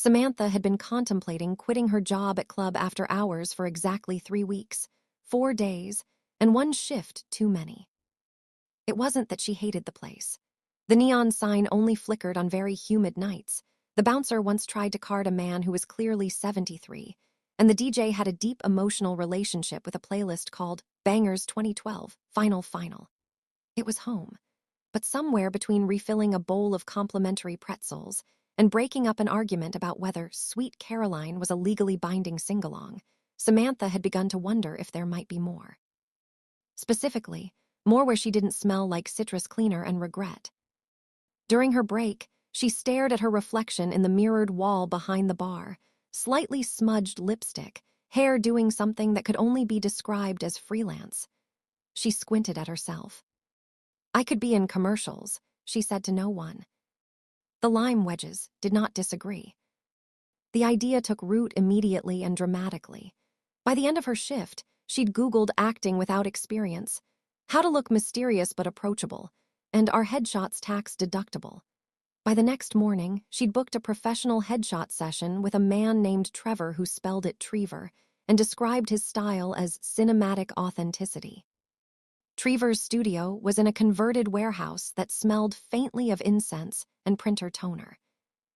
Samantha had been contemplating quitting her job at Club After Hours for exactly 3 weeks, 4 days, and 1 shift too many. It wasn't that she hated the place. The neon sign only flickered on very humid nights. The bouncer once tried to card a man who was clearly 73, and the DJ had a deep emotional relationship with a playlist called Bangers 2012, Final Final. It was home, but somewhere between refilling a bowl of complimentary pretzels and breaking up an argument about whether Sweet Caroline was a legally binding sing-along, Samantha had begun to wonder if there might be more. Specifically, more where she didn't smell like citrus cleaner and regret. During her break, she stared at her reflection in the mirrored wall behind the bar, slightly smudged lipstick, hair doing something that could only be described as freelance. She squinted at herself. I could be in commercials, she said to no one. The lime wedges did not disagree. The idea took root immediately and dramatically. By the end of her shift, she'd Googled acting without experience, how to look mysterious but approachable, and are headshots tax deductible. By the next morning, she'd booked a professional headshot session with a man named Trevor who spelled it Trever and described his style as cinematic authenticity. Trevor's studio was in a converted warehouse that smelled faintly of incense and printer toner.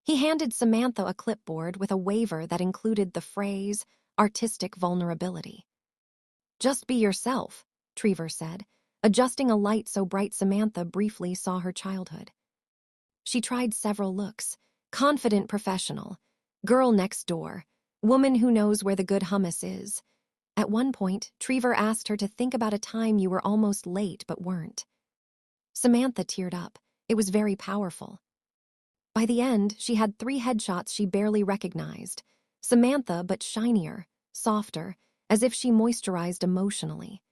He handed Samantha a clipboard with a waiver that included the phrase, artistic vulnerability. Just be yourself, Trever said, adjusting a light so bright Samantha briefly saw her childhood. She tried several looks: confident professional, girl next door, woman who knows where the good hummus is. At one point, Trever asked her to think about a time you were almost late but weren't. Samantha teared up. It was very powerful. By the end, she had 3 headshots she barely recognized. Samantha, but shinier, softer, as if she moisturized emotionally.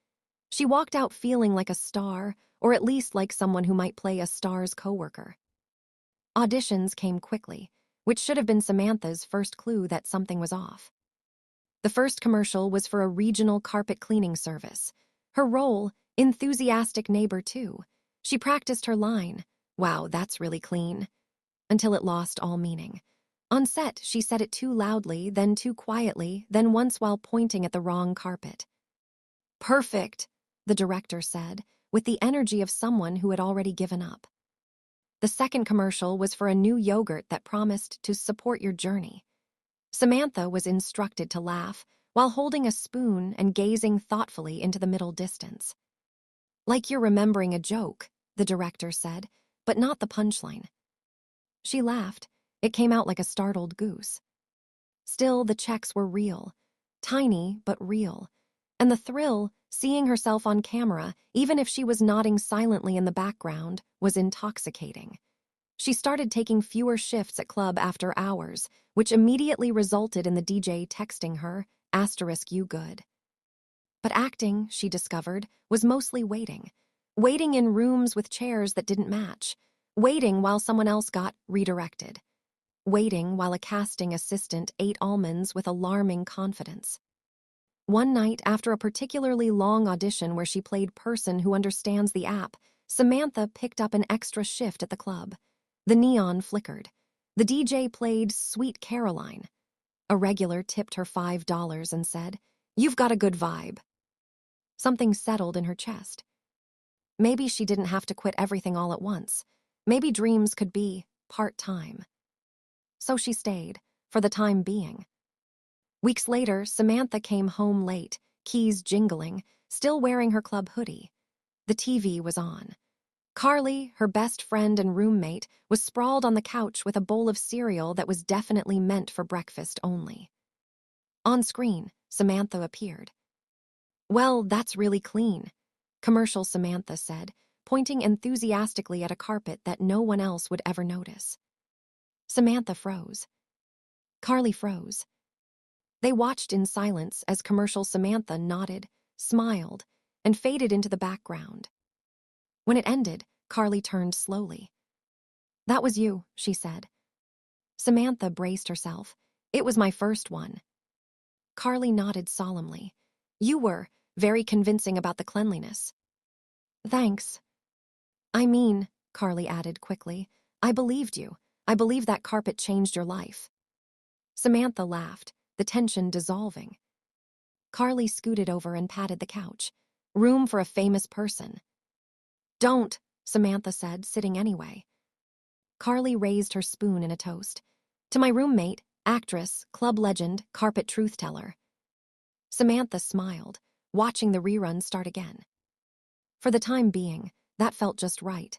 She walked out feeling like a star, or at least like someone who might play a star's coworker. Auditions came quickly, which should have been Samantha's first clue that something was off. The first commercial was for a regional carpet cleaning service. Her role, enthusiastic neighbor too. She practiced her line, "Wow, that's really clean," until it lost all meaning. On set, she said it too loudly, then too quietly, then once while pointing at the wrong carpet. "Perfect," the director said, with the energy of someone who had already given up. The second commercial was for a new yogurt that promised to support your journey. Samantha was instructed to laugh while holding a spoon and gazing thoughtfully into the middle distance. "Like you're remembering a joke," the director said, but not the punchline. She laughed. It came out like a startled goose. Still, the checks were real. Tiny, but real. And the thrill, seeing herself on camera, even if she was nodding silently in the background, was intoxicating. She started taking fewer shifts at Club After Hours, which immediately resulted in the DJ texting her, "You good." But acting, she discovered, was mostly waiting. Waiting in rooms with chairs that didn't match. Waiting while someone else got redirected. Waiting while a casting assistant ate almonds with alarming confidence. One night, after a particularly long audition where she played person who understands the app, Samantha picked up an extra shift at the club. The neon flickered. The DJ played Sweet Caroline. A regular tipped her $5 and said, "You've got a good vibe." Something settled in her chest. Maybe she didn't have to quit everything all at once. Maybe dreams could be part-time. So she stayed, for the time being. Weeks later, Samantha came home late, keys jingling, still wearing her club hoodie. The TV was on. Carly, her best friend and roommate, was sprawled on the couch with a bowl of cereal that was definitely meant for breakfast only. On screen, Samantha appeared. "Well, that's really clean," commercial Samantha said, pointing enthusiastically at a carpet that no one else would ever notice. Samantha froze. Carly froze. They watched in silence as commercial Samantha nodded, smiled, and faded into the background. When it ended, Carly turned slowly. "That was you," she said. Samantha braced herself. "It was my first one." Carly nodded solemnly. "You were very convincing about the cleanliness." "Thanks." "I mean," Carly added quickly, "I believed you. I believe that carpet changed your life." Samantha laughed, the tension dissolving. Carly scooted over and patted the couch. Room for a famous person. Don't, Samantha said, sitting anyway. Carly raised her spoon in a toast. To my roommate, actress, club legend, carpet truth-teller. Samantha smiled, watching the rerun start again. For the time being, that felt just right.